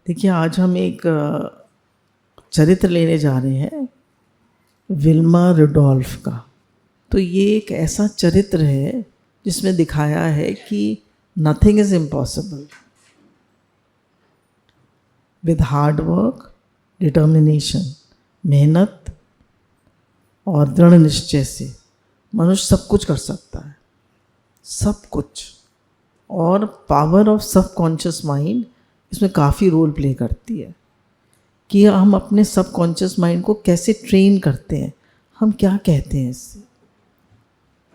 देखिए, आज हम एक चरित्र लेने जा रहे हैं विल्मा रुडोल्फ का। तो ये एक ऐसा चरित्र है जिसमें दिखाया है कि nothing is impossible with hard work, determination, मेहनत और दृढ़ निश्चय से मनुष्य सब कुछ कर सकता है, सब कुछ। और पावर ऑफ सबकॉन्शियस माइंड इसमें काफ़ी रोल प्ले करती है कि हम अपने सबकॉन्शियस माइंड को कैसे ट्रेन करते हैं। हम क्या कहते हैं इससे?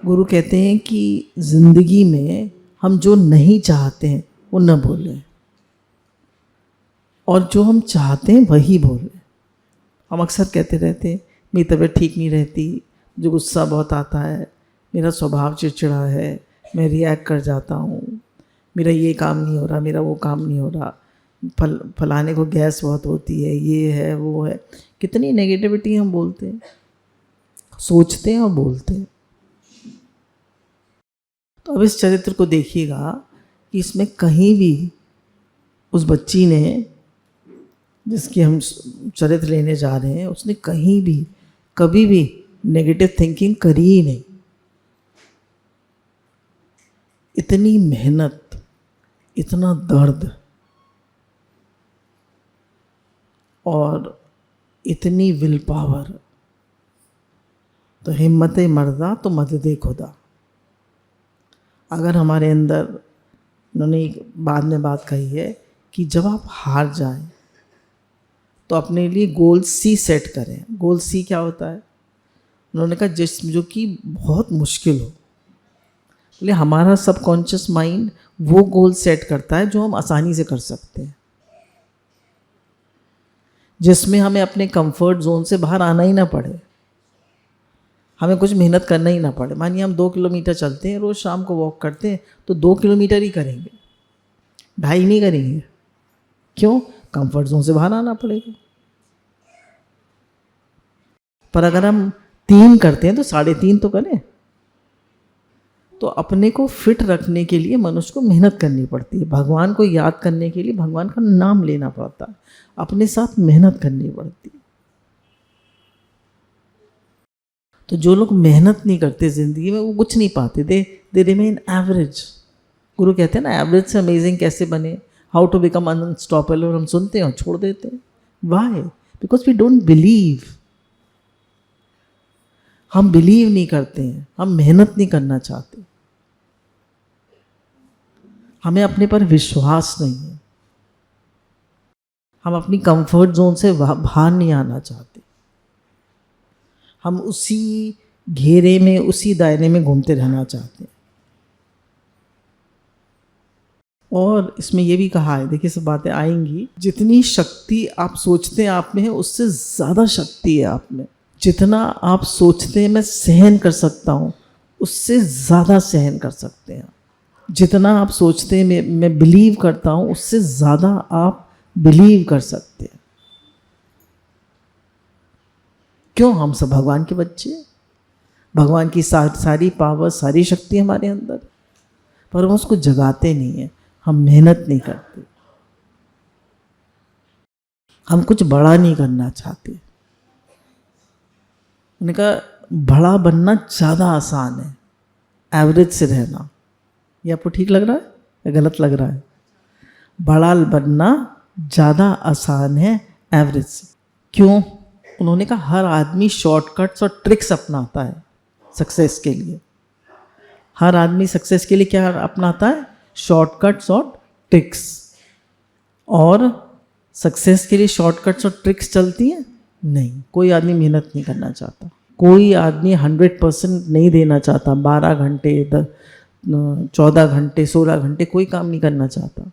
गुरु कहते हैं कि ज़िंदगी में हम जो नहीं चाहते हैं वो न बोलें, और जो हम चाहते हैं वही बोलें। हम अक्सर कहते रहते हैं मेरी तबीयत ठीक नहीं रहती, मुझे गुस्सा बहुत आता है, मेरा स्वभाव चिड़चिड़ा है, मैं रिएक्ट कर जाता हूँ, मेरा ये काम नहीं हो रहा, मेरा वो काम नहीं हो रहा, फलाने को गैस बहुत होती है, ये है वो है। कितनी नेगेटिविटी हम बोलते हैं, सोचते हैं और बोलते हैं। तो अब इस चरित्र को देखिएगा कि इसमें कहीं भी उस बच्ची ने, जिसकी हम चरित्र लेने जा रहे हैं, उसने कहीं भी कभी भी नेगेटिव थिंकिंग करी ही नहीं। इतनी मेहनत, इतना दर्द और इतनी विल पावर। तो हिम्मत मर्दा तो मदद खुदा। अगर हमारे अंदर, उन्होंने बाद में बात कही है कि जब आप हार जाएं तो अपने लिए गोल सी सेट करें। गोल सी क्या होता है? उन्होंने कहा जो कि बहुत मुश्किल हो। इसलिए हमारा सबकॉन्शियस माइंड वो गोल सेट करता है जो हम आसानी से कर सकते हैं, जिसमें हमें अपने कंफर्ट जोन से बाहर आना ही ना पड़े, हमें कुछ मेहनत करना ही ना पड़े। मानिए हम 2 किलोमीटर चलते हैं, रोज़ शाम को वॉक करते हैं, तो 2 किलोमीटर ही करेंगे, 2.5 नहीं करेंगे। क्यों? कंफर्ट जोन से बाहर आना पड़ेगा। पर अगर हम 3 करते हैं तो 3.5 तो करें। तो अपने को फिट रखने के लिए मनुष्य को मेहनत करनी पड़ती है। भगवान को याद करने के लिए भगवान का नाम लेना पड़ता है, अपने साथ मेहनत करनी पड़ती है। तो जो लोग मेहनत नहीं करते ज़िंदगी में, वो कुछ नहीं पाते, दे रिमेन एवरेज। गुरु कहते हैं ना, एवरेज से अमेजिंग कैसे बने, हाउ टू बिकम अनस्टॉपेबल। हम सुनते हैं और छोड़ देते हैं। Why? Because we don't believe. हम बिलीव नहीं करते हैं, हम मेहनत नहीं करना चाहते, हमें अपने पर विश्वास नहीं है, हम अपनी कंफर्ट जोन से बाहर नहीं आना चाहते, हम उसी घेरे में, उसी दायरे में घूमते रहना चाहते हैं। और इसमें यह भी कहा है, देखिए सब बातें आएंगी, जितनी शक्ति आप सोचते हैं आप में है, उससे ज़्यादा शक्ति है आप में। जितना आप सोचते हैं मैं सहन कर सकता हूँ, उससे ज़्यादा सहन कर सकते हैं। जितना आप सोचते हैं मैं बिलीव करता हूँ, उससे ज़्यादा आप बिलीव कर सकते हैं। क्यों? हम सब भगवान के बच्चे हैं, भगवान की सारी पावर, सारी शक्ति हमारे अंदर, पर हम उसको जगाते नहीं हैं, हम मेहनत नहीं करते, हम कुछ बड़ा नहीं करना चाहते। उन्होंने कहा बड़ा बनना ज़्यादा आसान है एवरेज से रहना। ये आपको ठीक लग रहा है या गलत लग रहा है? बड़ा बनना ज़्यादा आसान है एवरेज से। क्यों? उन्होंने कहा हर आदमी शॉर्टकट्स और ट्रिक्स अपनाता है सक्सेस के लिए। हर आदमी सक्सेस के लिए क्या अपनाता है? शॉर्टकट्स और ट्रिक्स। और सक्सेस के लिए शॉर्टकट्स और ट्रिक्स चलती हैं? नहीं। कोई आदमी मेहनत नहीं करना चाहता, कोई आदमी 100% नहीं देना चाहता। 12 घंटे, 14 घंटे, 16 घंटे कोई काम नहीं करना चाहता।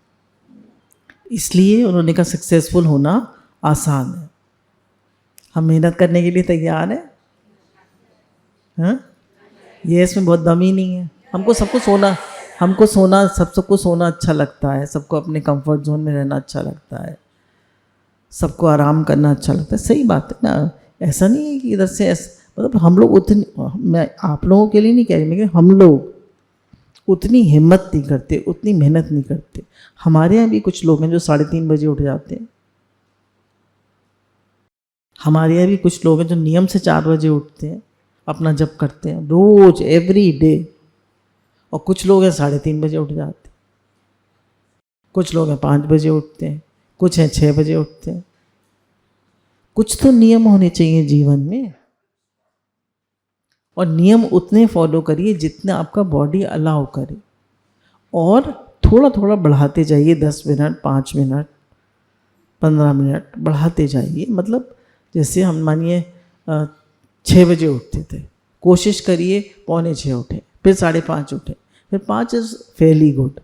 इसलिए उन्होंने कहा सक्सेसफुल होना आसान है। हम मेहनत करने के लिए तैयार हैं? हाँ, ये इसमें बहुत दम ही नहीं है। हमको सबको सोना अच्छा लगता है, सबको अपने कंफर्ट जोन में रहना अच्छा लगता है, सबको आराम करना अच्छा लगता है। सही बात है ना, ऐसा नहीं है कि इधर से मतलब हम लोग उतने, मैं आप लोगों के लिए नहीं कह रही, लेकिन हम लोग उतनी हिम्मत नहीं करते, उतनी मेहनत नहीं करते। हमारे यहाँ भी कुछ लोग हैं जो 3:30 बजे उठ जाते हैं। हमारे यहाँ भी कुछ लोग हैं जो नियम से 4 बजे उठते हैं, अपना जप करते हैं रोज, एवरी डे। और कुछ लोग हैं 3:30 बजे उठ जाते हैं, कुछ लोग हैं 5 बजे उठते हैं, कुछ हैं 6 बजे उठते हैं। कुछ तो नियम होने चाहिए जीवन में, और नियम उतने फॉलो करिए जितना आपका बॉडी अलाउ करे, और थोड़ा थोड़ा बढ़ाते जाइए। 10 मिनट, 5 मिनट, 15 मिनट बढ़ाते जाइए। मतलब जैसे हम मानिए 6 बजे उठते थे, कोशिश करिए 5:45 उठे, फिर 5:30 उठे, फिर 5 इज़ फेयरली गुड।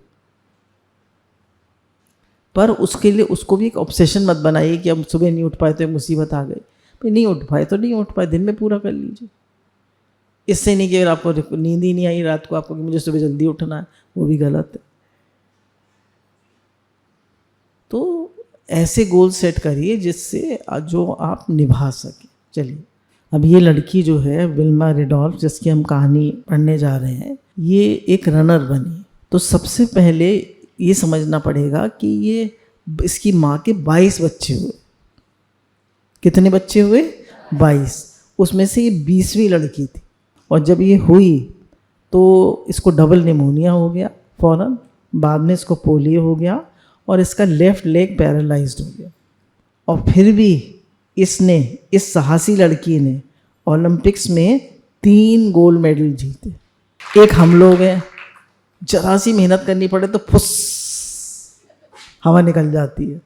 पर उसके लिए उसको भी एक ऑब्सेशन मत बनाइए कि हम सुबह नहीं उठ पाए तो मुसीबत आ गई। फिर नहीं उठ पाए तो नहीं उठ पाए, दिन में पूरा कर लीजिए। इससे नहीं कि अगर आपको नींद ही नहीं आई रात को आपको कि मुझे सुबह जल्दी उठना है, वो भी गलत है। तो ऐसे गोल सेट करिए जिससे जो आप निभा सकें। चलिए, अब ये लड़की जो है विल्मा रेडोल्फ, जिसकी हम कहानी पढ़ने जा रहे हैं, ये एक रनर बनी। तो सबसे पहले ये समझना पड़ेगा कि ये इसकी माँ के 22 बच्चे हुए। कितने बच्चे हुए? 22। उसमें से ये 20वीं लड़की थी। और जब ये हुई तो इसको डबल निमोनिया हो गया फ़ौरन, बाद में इसको पोलियो हो गया और इसका लेफ़्ट लेग पैरालाइज्ड हो गया। और फिर भी इसने, इस साहसी लड़की ने ओलंपिक्स में 3 गोल्ड मेडल जीते। एक हम लोग हैं, जरा सी मेहनत करनी पड़े तो फुस हवा निकल जाती है।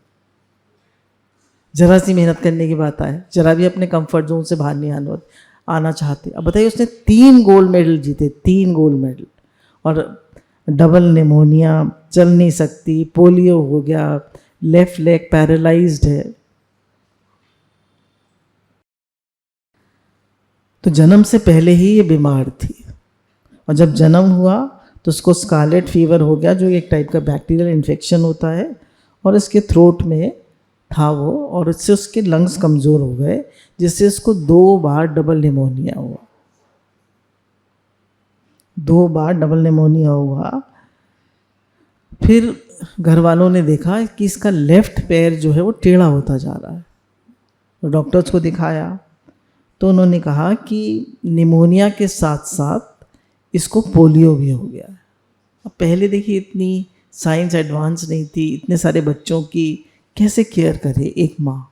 जरा सी मेहनत करने की बात आए, जरा भी अपने कंफर्ट जोन से बाहर नहीं आना चाहते। अब बताइए, उसने 3 गोल्ड मेडल जीते, 3 गोल्ड मेडल, और डबल निमोनिया, चल नहीं सकती, पोलियो हो गया, लेफ्ट लेग पैरालाइज्ड है। तो जन्म से पहले ही ये बीमार थी, और जब जन्म हुआ तो उसको स्कारलेट फीवर हो गया, जो एक टाइप का बैक्टीरियल इन्फेक्शन होता है, और इसके थ्रोट में था वो, और इससे उसके लंग्स कमज़ोर हो गए, जिससे इसको 2 बार डबल निमोनिया हुआ। 2 बार डबल निमोनिया हुआ। फिर घर वालों ने देखा कि इसका लेफ्ट पैर जो है वो टेढ़ा होता जा रहा है, तो डॉक्टर्स को दिखाया। तो उन्होंने कहा कि निमोनिया के साथ साथ इसको पोलियो भी हो गया है। अब पहले देखिए, इतनी साइंस एडवांस नहीं थी, इतने सारे बच्चों की कैसे केयर करे एक माँ।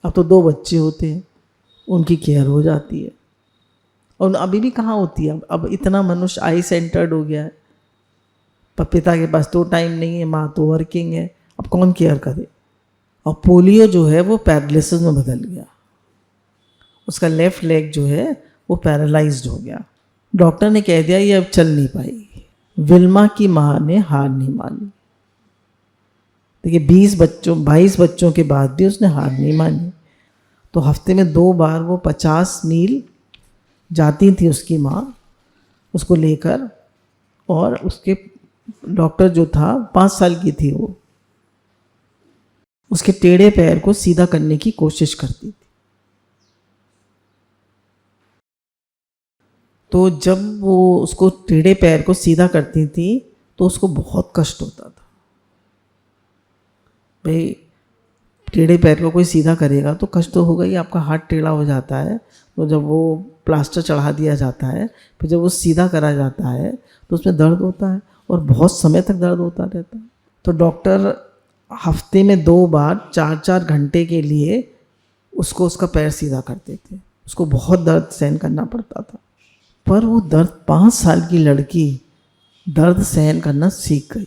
अब तो 2 बच्चे होते हैं, उनकी केयर हो जाती है। और अभी भी कहाँ होती है, अब इतना मनुष्य आई सेंटर्ड हो गया है। पिता के पास तो टाइम नहीं है, माँ तो वर्किंग है, अब कौन केयर करे। और पोलियो जो है वो पैरालिसिस में बदल गया, उसका लेफ्ट लेग जो है वो पैरालाइज्ड हो गया। डॉक्टर ने कह दिया ये अब चल नहीं पाएगी। विल्मा की माँ ने हार नहीं मानी। देखिए, 22 बच्चों के बाद भी उसने हार नहीं मानी। तो हफ्ते में 2 बार वो 50 मील जाती थी उसकी माँ उसको लेकर, और उसके डॉक्टर जो था 5 साल की थी, वो उसके टेढ़े पैर को सीधा करने की कोशिश करती थी। तो जब वो उसको टेढ़े पैर को सीधा करती थी तो उसको बहुत कष्ट होता था। भाई, टेढ़े पैर को कोई सीधा करेगा तो कष्ट तो होगा ही, आपका हाथ टेढ़ा हो जाता है। तो जब वो प्लास्टर चढ़ा दिया जाता है, फिर जब वो सीधा करा जाता है तो उसमें दर्द होता है, और बहुत समय तक दर्द होता रहता है। तो डॉक्टर हफ्ते में 2 बार 4-4 घंटे के लिए उसको उसका पैर सीधा करते थे। उसको बहुत दर्द सहन करना पड़ता था, पर वो दर्द 5 साल की लड़की दर्द सहन करना सीख गई।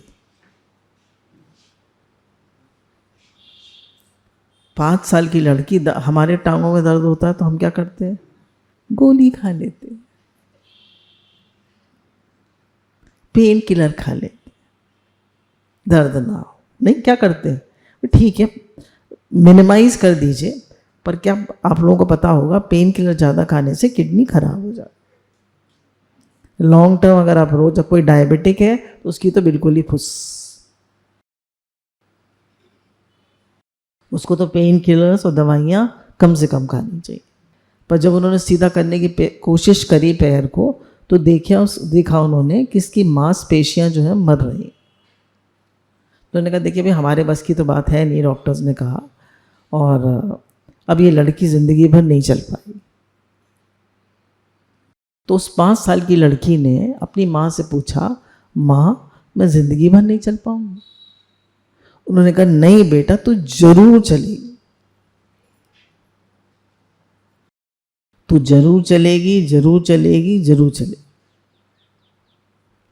5 साल की लड़की, हमारे टांगों में दर्द होता है तो हम क्या करते हैं? गोली खा लेते, पेन किलर खा लेते, दर्द ना हो। नहीं, क्या करते हैं? ठीक है, मिनिमाइज कर दीजिए, पर क्या आप लोगों को पता होगा पेन किलर ज़्यादा खाने से किडनी खराब हो जाती है। लॉन्ग टर्म अगर आप रोज, कोई डायबिटिक है तो उसकी तो बिल्कुल ही फुस, उसको तो पेन किलर्स और दवाइयाँ कम से कम खानी चाहिए। पर जब उन्होंने सीधा करने की कोशिश करी पैर को, तो देखा उन्होंने कि इसकी मांसपेशियां जो है मर रही। तो उन्होंने कहा देखिए भाई हमारे बस की तो बात है नहीं, डॉक्टर्स ने कहा, और अब ये लड़की ज़िंदगी भर नहीं चल पाई। तो उस 5 साल की लड़की ने अपनी माँ से पूछा, माँ मैं ज़िंदगी भर नहीं चल पाऊंगी? उन्होंने कहा नहीं बेटा तू जरूर चलेगी, तू जरूर चलेगी, जरूर चलेगी, जरूर चलेगी।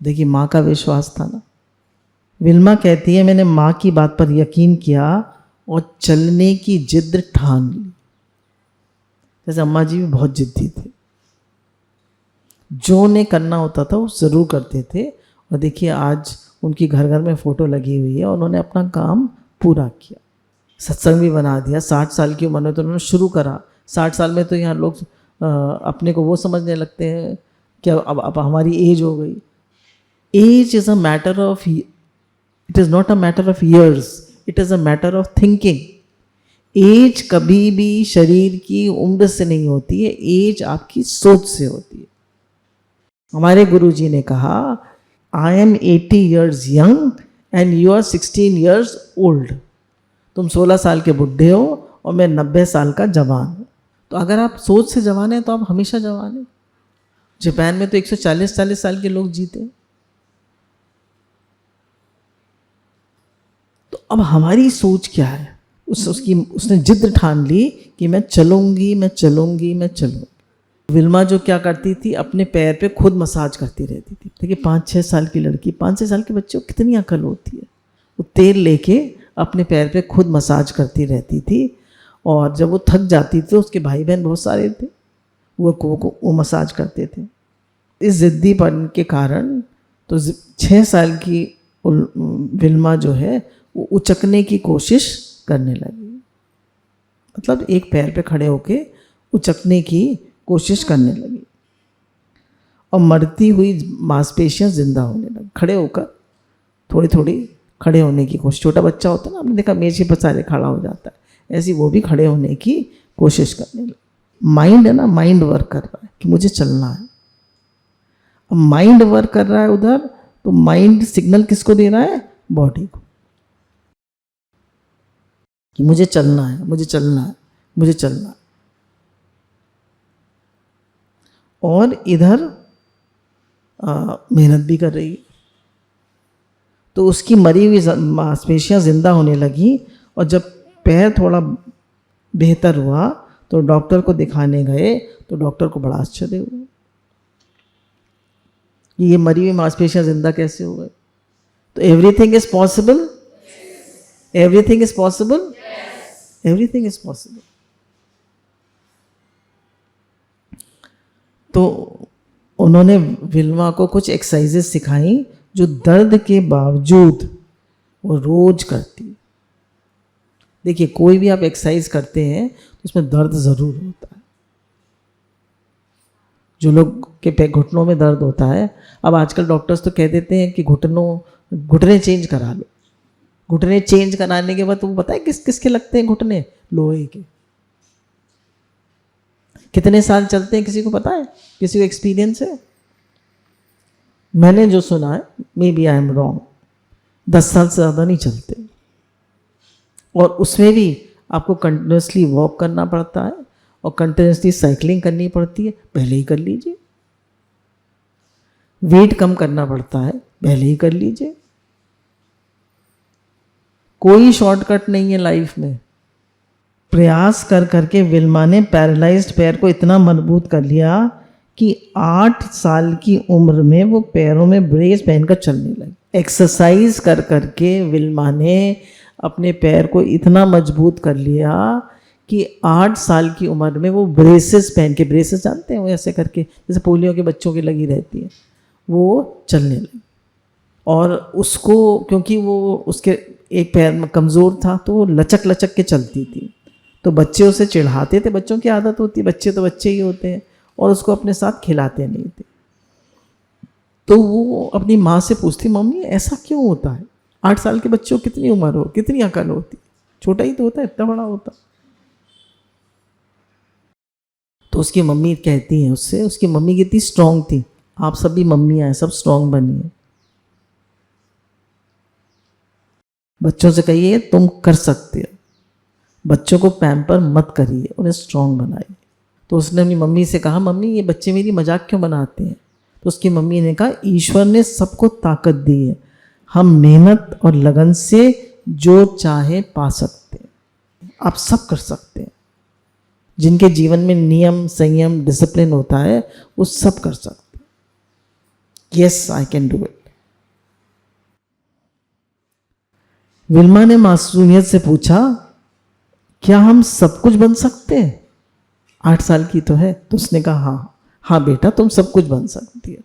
देखिए माँ का विश्वास था ना। विल्मा कहती है मैंने माँ की बात पर यकीन किया और चलने की जिद ठान ली। जैसे अम्मा जी भी बहुत जिद्दी थे, जो उन्हें करना होता था वो ज़रूर करते थे। और देखिए आज उनकी घर घर में फ़ोटो लगी हुई है और उन्होंने अपना काम पूरा किया, सत्संग भी बना दिया। 60 साल की उम्र में तो उन्होंने शुरू करा। 60 साल में तो यहाँ लोग अपने को वो समझने लगते हैं कि अब हमारी एज हो गई। Age is a matter of, it is not a matter of years, it is a matter of thinking. Age कभी भी शरीर की उम्र से नहीं होती है, एज आपकी सोच से होती है। हमारे गुरुजी ने कहा I am 80 years young and you are 16 years old. तुम 16 साल के बुढ़े हो और मैं 90 साल का जवान हूँ। तो अगर आप सोच से जवान हैं तो आप हमेशा जवान हैं। जापान में तो 140 साल के लोग जीते। तो अब हमारी सोच क्या है? उसने जिद ठान ली कि मैं चलूंगी, मैं चलूंगी, मैं चलूंगी। विल्मा जो क्या करती थी, अपने पैर पे खुद मसाज करती रहती थी। देखिए 5-6 साल की लड़की, 5-6 साल के बच्चे को कितनी अकल होती है। वो तेल लेके अपने पैर पे खुद मसाज करती रहती थी। और जब वो थक जाती थी तो उसके भाई बहन बहुत सारे थे, वो मसाज करते थे। इस ज़िद्दीपन के कारण तो 6 साल की विल्मा जो है वो उचकने की कोशिश करने लगी। मतलब एक पैर पे खड़े होके उचकने की कोशिश करने लगी और मरती हुई मांसपेशियां जिंदा होने लगी। खड़े होकर थोड़ी थोड़ी खड़े होने की कोशिश। छोटा बच्चा होता है ना, आपने देखा मेज के पसारे खड़ा हो जाता है, ऐसी वो भी खड़े होने की कोशिश करने लगी। माइंड है ना, माइंड वर्क कर रहा है कि मुझे चलना है। अब माइंड वर्क कर रहा है उधर, तो माइंड सिग्नल किसको दे रहा है? बॉडी को, कि मुझे चलना है, मुझे चलना है, मुझे चलना है। और इधर मेहनत भी कर रही है। तो उसकी मरी हुई मांसपेशियां जिंदा होने लगी। और जब पैर थोड़ा बेहतर हुआ तो डॉक्टर को दिखाने गए, तो डॉक्टर को बड़ा आश्चर्य हुआ कि ये मरी हुई मांसपेशियां जिंदा कैसे हो गए। तो everything is possible, everything is possible, everything is possible. तो उन्होंने विल्मा को कुछ एक्सरसाइजेस सिखाई जो दर्द के बावजूद वो रोज करती। देखिए कोई भी आप एक्सरसाइज करते हैं तो उसमें दर्द ज़रूर होता है। जो लोग के घुटनों में दर्द होता है, अब आजकल डॉक्टर्स तो कह देते हैं कि घुटने चेंज करा लो। घुटने चेंज कराने के बाद तो वो पता है किसके लगते हैं घुटने? लोहे के। कितने साल चलते हैं किसी को पता है? किसी को एक्सपीरियंस है? मैंने जो सुना है, maybe I am wrong, 10 साल से ज़्यादा नहीं चलते। और उसमें भी आपको कंटिन्यूसली वॉक करना पड़ता है और कंटिन्यूसली साइकिलिंग करनी पड़ती है। पहले ही कर लीजिए। वेट कम करना पड़ता है, पहले ही कर लीजिए। कोई शॉर्टकट नहीं है लाइफ में। प्रयास कर करके विल्मा ने पैरालाइज्ड पैर को इतना मजबूत कर लिया कि 8 साल की उम्र में वो पैरों में ब्रेस पहनकर चलने लगी। एक्सरसाइज कर करके विल्मा ने अपने पैर को इतना मजबूत कर लिया कि 8 साल की उम्र में वो ब्रेसेस पहन के, ब्रेसेस जानते हैं वो ऐसे करके जैसे पोलियो के बच्चों की लगी रहती है, वो चलने लगी। और उसको क्योंकि वो उसके एक पैर में कमज़ोर था तो वो लचक लचक के चलती थी। तो बच्चे उसे चिढ़ाते थे, बच्चों की आदत होती है, बच्चे तो बच्चे ही होते हैं, और उसको अपने साथ खिलाते नहीं थे। तो वो अपनी माँ से पूछती, मम्मी ऐसा क्यों होता है? 8 साल के बच्चों को कितनी उम्र हो, कितनी अकल होती, छोटा ही तो होता है, इतना बड़ा होता। तो उसकी मम्मी कहती है उससे, उसकी मम्मी कितनी स्ट्रांग थी, आप सभी मम्मियाँ हैं, सब स्ट्रांग बनिए। बच्चों से कहिए तुम कर सकते हो, बच्चों को पैम्पर मत करिए, उन्हें स्ट्रांग बनाइए। तो उसने अपनी मम्मी से कहा, मम्मी ये बच्चे मेरी मजाक क्यों बनाते हैं? तो उसकी मम्मी ने कहा, ईश्वर ने सबको ताकत दी है, हम मेहनत और लगन से जो चाहे पा सकते हैं। आप सब कर सकते हैं। जिनके जीवन में नियम, संयम, डिसिप्लिन होता है, वो सब कर सकते हैं। Yes, I can do it. Wilma ने मासूमियत से पूछा, क्या हम सब कुछ बन सकते हैं? 8 साल की तो है। तो उसने कहा, हाँ हाँ बेटा, तुम सब कुछ बन सकती है।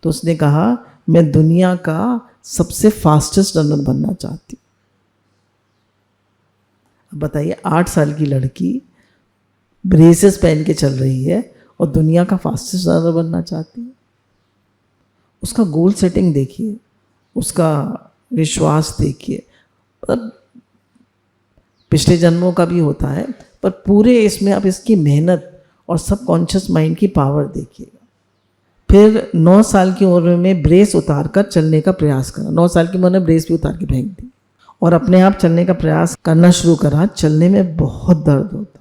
तो उसने कहा, मैं दुनिया का सबसे फास्टेस्ट रनर बनना चाहती हूँ। बताइए, 8 साल की लड़की ब्रेसेस पहन के चल रही है और दुनिया का फास्टेस्ट रनर बनना चाहती है। उसका गोल सेटिंग देखिए, उसका विश्वास देखिए। मतलब पिछले जन्मों का भी होता है, पर पूरे इसमें आप इसकी मेहनत और सबकॉन्शियस माइंड की पावर देखिएगा। फिर 9 साल की उम्र में ब्रेस उतार कर चलने का प्रयास करा। 9 साल की उम्र में ब्रेस भी उतार के फेंक दी और अपने आप चलने का प्रयास करना शुरू करा। चलने में बहुत दर्द होता।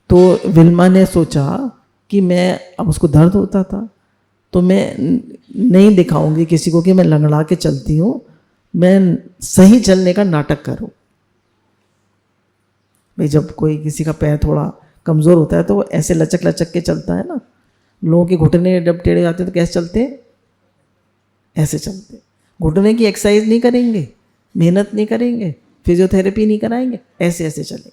तो विल्मा ने सोचा कि मैं, अब उसको दर्द होता था, तो मैं नहीं दिखाऊंगी किसी को कि मैं लंगड़ा के चलती हूँ, मैं सही चलने का नाटक करूँ। भाई जब कोई किसी का पैर थोड़ा कमज़ोर होता है तो वो ऐसे लचक लचक के चलता है ना। लोगों के घुटने जब टेढ़े जाते हैं तो कैसे चलते हैं? ऐसे चलते। घुटने की एक्सरसाइज नहीं करेंगे, मेहनत नहीं करेंगे, फिजियोथेरेपी नहीं कराएंगे, ऐसे ऐसे चलेंगे।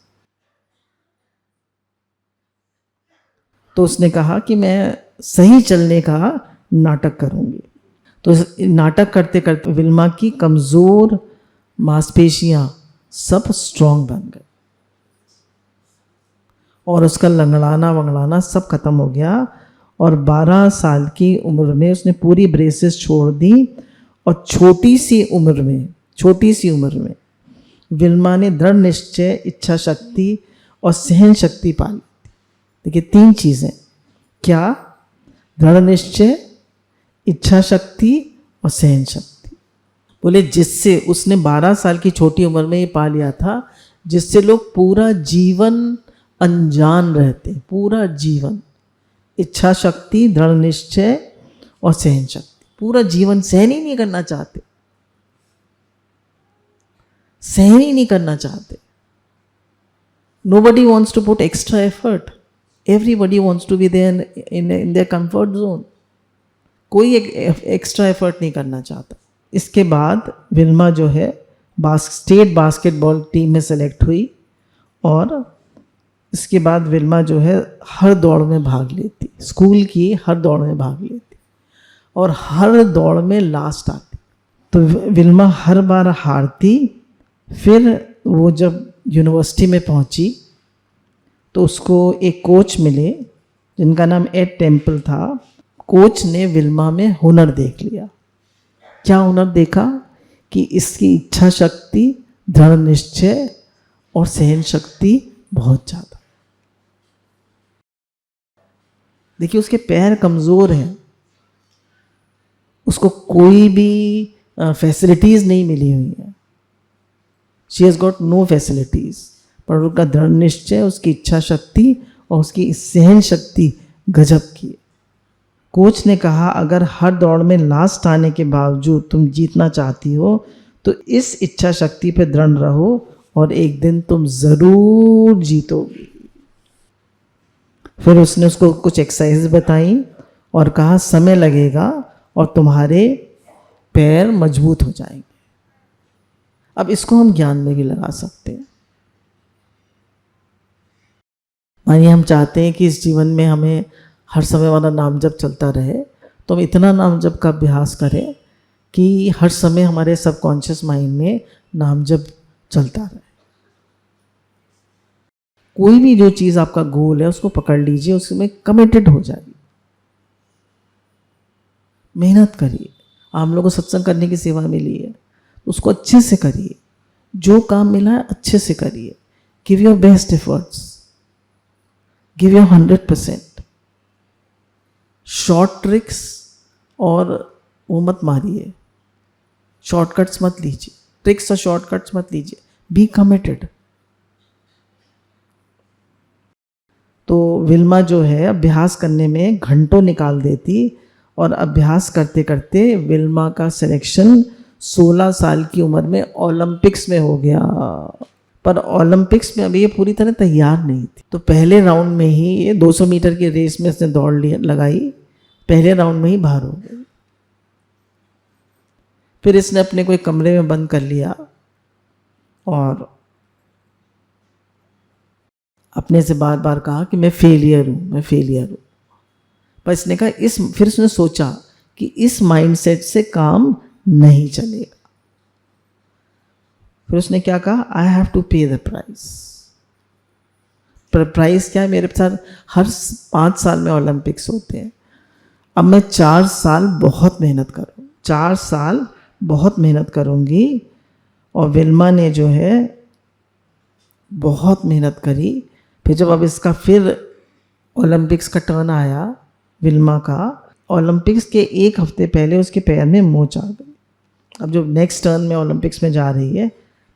तो उसने कहा कि मैं सही चलने का नाटक करूंगी। तो नाटक करते करते विल्मा की कमज़ोर मांसपेशियां सब स्ट्रांग बन गई और उसका लंगड़ाना वंगड़ाना सब खत्म हो गया। और 12 साल की उम्र में उसने पूरी ब्रेसेस छोड़ दी और छोटी सी उम्र में विल्मा ने दृढ़ निश्चय, इच्छा शक्ति और सहन शक्ति पाली। देखिए 3 चीज़ें, क्या? दृढ़ निश्चय, इच्छा शक्ति और सहन शक्ति। बोले जिससे उसने 12 साल की छोटी उम्र में ये पा लिया था, जिससे लोग पूरा जीवन अनजान रहते, पूरा जीवन। इच्छा शक्ति, दृढ़ निश्चय और सहन शक्ति। पूरा जीवन सहन ही नहीं करना चाहते, सहन ही नहीं करना चाहते। Nobody wants to put extra effort. Everybody wants to be there in their comfort zone. कोई एक्स्ट्रा एफर्ट नहीं करना चाहता। इसके बाद विल्मा जो है स्टेट बास्केटबॉल टीम में सेलेक्ट हुई और इसके बाद विल्मा जो है हर दौड़ में भाग लेती, स्कूल की हर दौड़ में भाग लेती और हर दौड़ में लास्ट आती। तो विल्मा हर बार हारती। फिर वो जब यूनिवर्सिटी में पहुंची तो उसको एक कोच मिले जिनका नाम एड टेम्पल था। कोच ने विल्मा में हुनर देख लिया। क्या हुनर देखा? कि इसकी इच्छा शक्ति, दृढ़ निश्चय और सहन शक्ति बहुत ज़्यादा। देखिए उसके पैर कमज़ोर हैं, उसको कोई भी फैसिलिटीज़ नहीं मिली हुई है। She has got no facilities, पर उसका दृढ़ निश्चय, उसकी इच्छा शक्ति और उसकी सहन शक्ति गजब की। कोच ने कहा अगर हर दौड़ में लास्ट आने के बावजूद तुम जीतना चाहती हो तो इस इच्छा शक्ति पे दृढ़ रहो और एक दिन तुम ज़रूर जीतोगी। फिर उसने उसको कुछ एक्सरसाइज बताई और कहा समय लगेगा और तुम्हारे पैर मजबूत हो जाएंगे। अब इसको हम ज्ञान में भी लगा सकते हैं। मानिए हम चाहते हैं कि इस जीवन में हमें हर समय वाला नाम जप चलता रहे, तो हम इतना नाम जप का अभ्यास करें कि हर समय हमारे सबकॉन्शियस माइंड में नाम जप चलता रहे। कोई भी जो चीज़ आपका गोल है उसको पकड़ लीजिए, उसमें कमिटेड हो जाइए, मेहनत करिए। आप लोगों को सत्संग करने की सेवा मिली है, उसको अच्छे से करिए। जो काम मिला है अच्छे से करिए। Give your best efforts, give your 100%। Short tricks और वो मत मारिए, शॉर्टकट्स मत लीजिए, ट्रिक्स और शॉर्टकट्स मत लीजिए, बी कमिटेड। तो विल्मा जो है अभ्यास करने में घंटों निकाल देती, और अभ्यास करते करते विल्मा का सिलेक्शन 16 साल की उम्र में ओलंपिक्स में हो गया। पर ओलंपिक्स में अभी ये पूरी तरह तैयार नहीं थी। तो पहले राउंड में ही ये 200 मीटर की रेस में इसने दौड़ लगाई, पहले राउंड में ही बाहर हो गई। फिर इसने अपने को एक कमरे में बंद कर लिया और अपने से बार बार कहा कि मैं फेलियर हूँ, मैं फेलियर हूँ। पर इसने कहा फिर उसने सोचा कि इस माइंडसेट से काम नहीं चलेगा। फिर उसने क्या कहा, आई हैव टू पे द प्राइस। प्राइस क्या है, मेरे साथ हर 5 साल में ओलंपिक्स होते हैं, अब मैं 4 साल बहुत मेहनत करूँ, 4 साल बहुत मेहनत करूँगी। और विल्मा ने जो है बहुत मेहनत करी। फिर जब अब इसका फिर ओलंपिक्स का टर्न आया विल्मा का, ओलंपिक्स के 1 हफ्ते पहले उसके पैर में मोच आ गई। अब जो नेक्स्ट टर्न में ओलंपिक्स में जा रही है,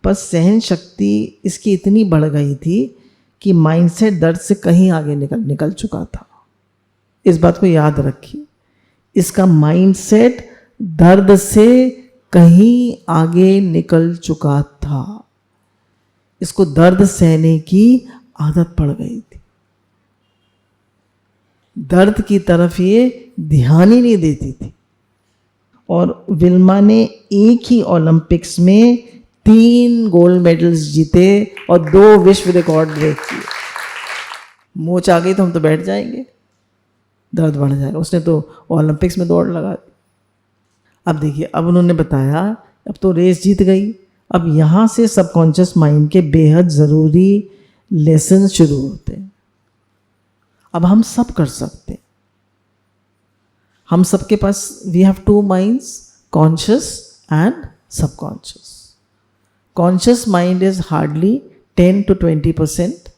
पर सहन शक्ति इसकी इतनी बढ़ गई थी कि माइंडसेट दर्द से कहीं आगे निकल चुका था। इस बात को याद रखिए, इसका माइंडसेट दर्द से कहीं आगे निकल चुका था। इसको दर्द सहने की आदत पड़ गई थी, दर्द की तरफ ये ध्यान ही नहीं देती थी। और विल्मा ने एक ही ओलंपिक्स में 3 गोल्ड मेडल्स जीते और 2 विश्व रिकॉर्ड ब्रेक किए। मोच आ गई तो हम तो बैठ जाएंगे, दर्द बढ़ जाएगा। उसने तो ओलंपिक्स में दौड़ लगा दी। अब देखिए, अब उन्होंने बताया अब तो रेस जीत गई, अब यहाँ से सबकॉन्शियस माइंड के बेहद ज़रूरी लेसन शुरू होते हैं। अब हम सब कर सकते हैं, हम सबके पास we have 2 minds, conscious and subconscious. Conscious mind is hardly 10 to 20%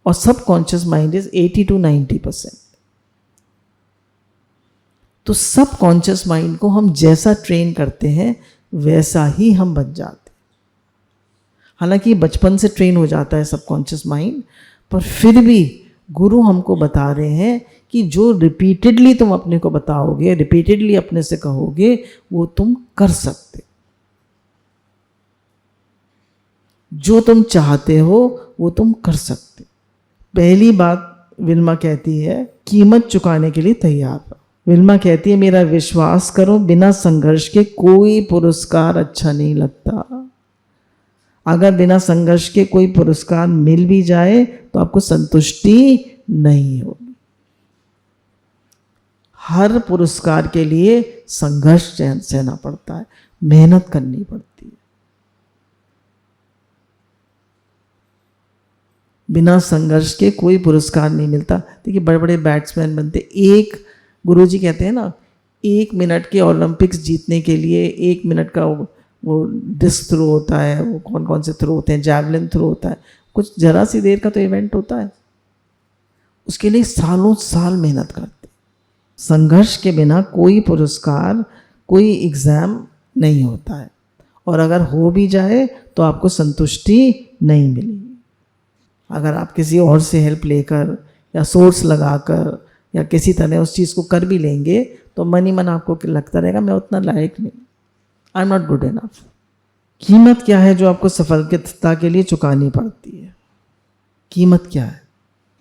और सबकॉन्शियस माइंड इज 80 to 90%। तो सबकॉन्शियस माइंड को हम जैसा ट्रेन करते हैं वैसा ही हम बन जाते हैं। हालांकि बचपन से ट्रेन हो जाता है सबकॉन्शियस माइंड, पर फिर भी गुरु हमको बता रहे हैं कि जो रिपीटेडली तुम अपने को बताओगे, रिपीटेडली अपने से कहोगे, वो तुम कर सकते। जो तुम चाहते हो वो तुम कर सकते। पहली बात विल्मा कहती है, कीमत चुकाने के लिए तैयार रहो। विल्मा कहती है, मेरा विश्वास करो, बिना संघर्ष के कोई पुरस्कार अच्छा नहीं लगता। अगर बिना संघर्ष के कोई पुरस्कार मिल भी जाए तो आपको संतुष्टि नहीं होगी। हर पुरस्कार के लिए संघर्ष सहना पड़ता है, मेहनत करनी पड़ती है। बिना संघर्ष के कोई पुरस्कार नहीं मिलता। देखिए, बड़े बड़े बैट्समैन बनते, एक गुरुजी कहते हैं ना, 1 मिनट के ओलंपिक्स जीतने के लिए 1 मिनट का वो डिस्क थ्रो होता है, वो कौन कौन से थ्रो होते हैं, जैवलिन थ्रो होता है, कुछ जरा सी देर का तो इवेंट होता है, उसके लिए सालों साल मेहनत करते। संघर्ष के बिना कोई पुरस्कार, कोई एग्ज़ाम नहीं होता है, और अगर हो भी जाए तो आपको संतुष्टि नहीं मिलेगी। अगर आप किसी और से हेल्प लेकर या सोर्स लगाकर या किसी तरह उस चीज़ को कर भी लेंगे तो मन ही मन आपको लगता रहेगा मैं उतना लायक नहीं, I am not good enough. कीमत क्या है जो आपको सफलता के लिए चुकानी पड़ती है? कीमत क्या है?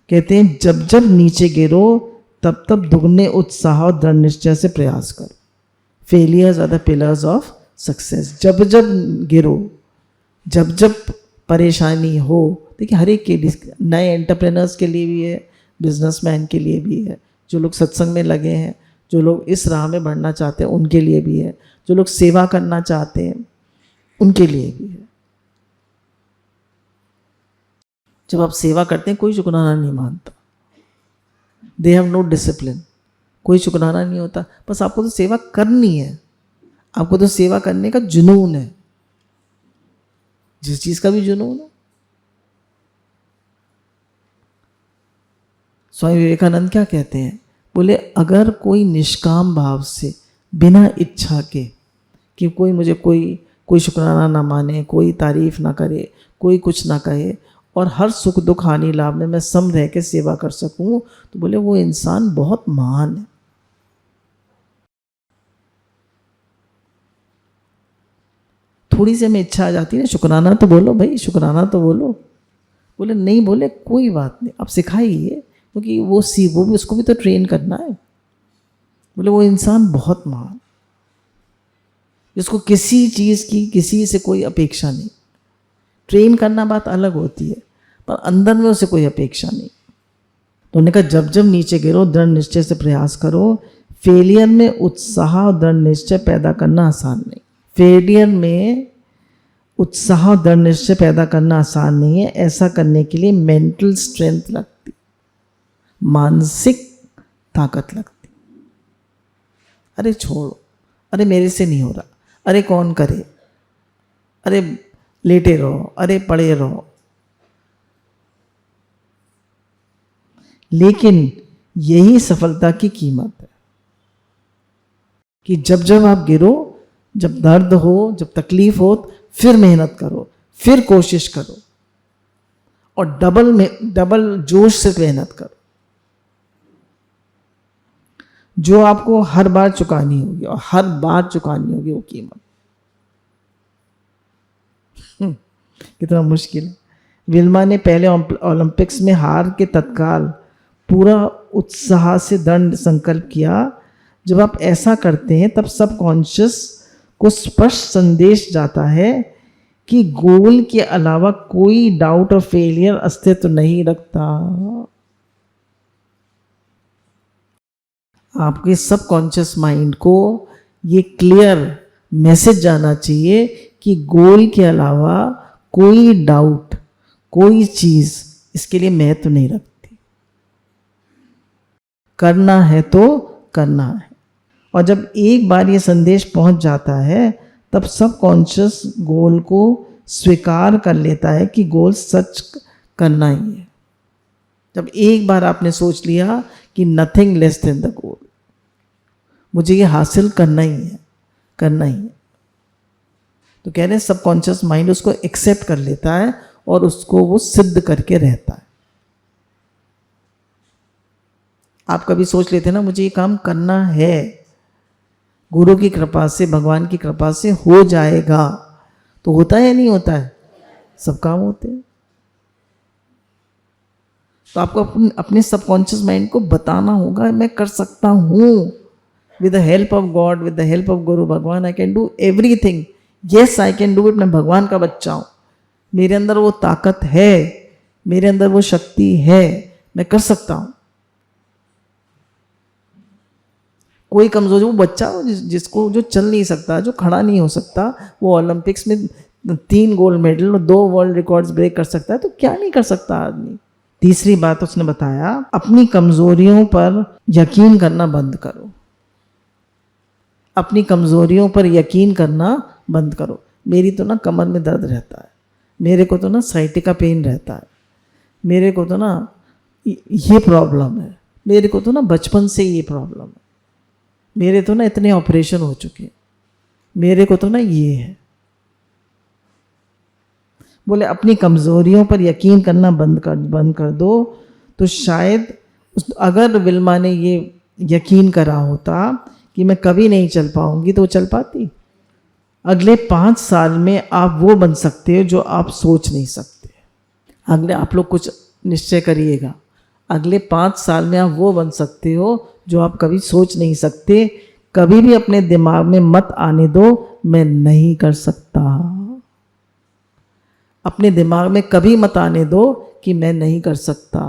कहते हैं, जब जब नीचे गिरो तब तब दुगने उत्साह और दृढ़ निश्चय से प्रयास करो। Failures are the pillars of success. जब जब गिरो, जब जब परेशानी हो, देखिए हर एक के लिए, नए एंटरप्रेनर्स के लिए भी है, बिजनेसमैन के लिए भी है, जो लोग सत्संग में लगे हैं, जो लोग इस राह में बढ़ना चाहते हैं उनके लिए भी है, जो लोग सेवा करना चाहते हैं उनके लिए भी है। जब आप सेवा करते हैं कोई शुक्राना नहीं मानता, दे हैव नो डिसिप्लिन, कोई शुक्राना नहीं होता, बस आपको तो सेवा करनी है, आपको तो सेवा करने का जुनून है, जिस चीज़ का भी जुनून है। स्वामी विवेकानंद क्या कहते हैं? बोले, अगर कोई निष्काम भाव से बिना इच्छा के कि कोई मुझे कोई शुक्राना ना माने, कोई तारीफ ना करे, कोई कुछ ना कहे, और हर सुख दुख हानि लाभ में मैं सम रह के सेवा कर सकूं, तो बोले वो इंसान बहुत महान है। थोड़ी सी हमें इच्छा आ जाती है ना, शुक्राना तो बोलो भाई, शुक्राना तो बोलो। बोले नहीं, बोले कोई बात नहीं, आप सिखाइए, क्योंकि वो भी उसको भी तो ट्रेन करना है। बोले वो इंसान बहुत महान, जिसको किसी चीज़ की किसी से कोई अपेक्षा नहीं। ट्रेन करना बात अलग होती है, पर अंदर में उसे कोई अपेक्षा नहीं। तो उन्होंने कहा जब जब नीचे गिरो दृढ़ निश्चय से प्रयास करो। फेलियर में उत्साह और दृढ़ निश्चय पैदा करना आसान नहीं। फेलियर में उत्साह और दृढ़ निश्चय पैदा करना आसान नहीं है। ऐसा करने के लिए मेंटल स्ट्रेंथ लगती, मानसिक ताकत लगती। अरे छोड़ो, अरे मेरे से नहीं हो रहा, अरे कौन करे, अरे लेटे रहो, अरे पड़े रहो। लेकिन यही सफलता की कीमत है कि जब जब आप गिरो, जब दर्द हो, जब तकलीफ हो, फिर मेहनत करो, फिर कोशिश करो, और डबल जोश से मेहनत करो, जो आपको हर बार चुकानी होगी, और हर बार चुकानी होगी वो कीमत। कितना मुश्किल है। विल्मा ने पहले ओलंपिक्स में हार के तत्काल पूरा उत्साह से दृढ़ संकल्प किया। जब आप ऐसा करते हैं तब सबकॉन्शियस को स्पष्ट संदेश जाता है कि गोल के अलावा कोई डाउट और फेलियर अस्तित्व नहीं रखता। आपके सबकॉन्शियस माइंड को ये क्लियर मैसेज जाना चाहिए कि गोल के अलावा कोई डाउट, कोई चीज इसके लिए महत्व नहीं रखती। करना है तो करना है। और जब एक बार ये संदेश पहुंच जाता है तब सबकॉन्शियस गोल को स्वीकार कर लेता है कि गोल सच करना ही है। जब एक बार आपने सोच लिया कि nothing less than the goal, मुझे ये हासिल करना ही है, करना ही है, तो कह रहे हैं सबकॉन्शियस माइंड उसको एक्सेप्ट कर लेता है और उसको वो सिद्ध करके रहता है। आप कभी सोच लेते हैं ना मुझे ये काम करना है, गुरु की कृपा से, भगवान की कृपा से हो जाएगा, तो होता है या नहीं होता है? सब काम होते हैं। तो आपको अपने सबकॉन्शियस माइंड को बताना होगा मैं कर सकता हूँ, with the help of God, with the help of गुरु भगवान, I can do everything. Yes I can do it. मैं भगवान का बच्चा हूँ, मेरे अंदर वो ताकत है, मेरे अंदर वो शक्ति है, मैं कर सकता हूँ। कोई कमजोर, वो बच्चा जिसको जो चल नहीं सकता, जो खड़ा नहीं हो सकता, वो ओलंपिक्स में 3 गोल्ड मेडल और 2 वर्ल्ड रिकॉर्ड्स ब्रेक कर सकता है, तो क्या नहीं कर सकता आदमी। तीसरी बात उसने बताया, अपनी कमजोरियों पर यकीन करना बंद करो। अपनी कमजोरियों पर यकीन करना बंद करो। मेरी तो ना कमर में दर्द रहता है, मेरे को तो ना साइटिका पेन रहता है, मेरे को तो ना ये प्रॉब्लम है, मेरे को तो ना बचपन से ये प्रॉब्लम है, मेरे तो ना इतने ऑपरेशन हो चुके, मेरे को तो ना ये है। बोले अपनी कमजोरियों पर यकीन करना बंद कर दो। तो शायद अगर विल्मा ने ये यकीन करा होता कि मैं कभी नहीं चल पाऊंगी, तो वो चल पाती। अगले 5 साल में आप वो बन सकते हो जो आप सोच नहीं सकते। अगले आप लोग कुछ निश्चय करिएगा, अगले 5 साल में आप वो बन सकते हो जो आप कभी सोच नहीं सकते। कभी भी अपने दिमाग में मत आने दो मैं नहीं कर सकता। अपने दिमाग में कभी मत आने दो कि मैं नहीं कर सकता।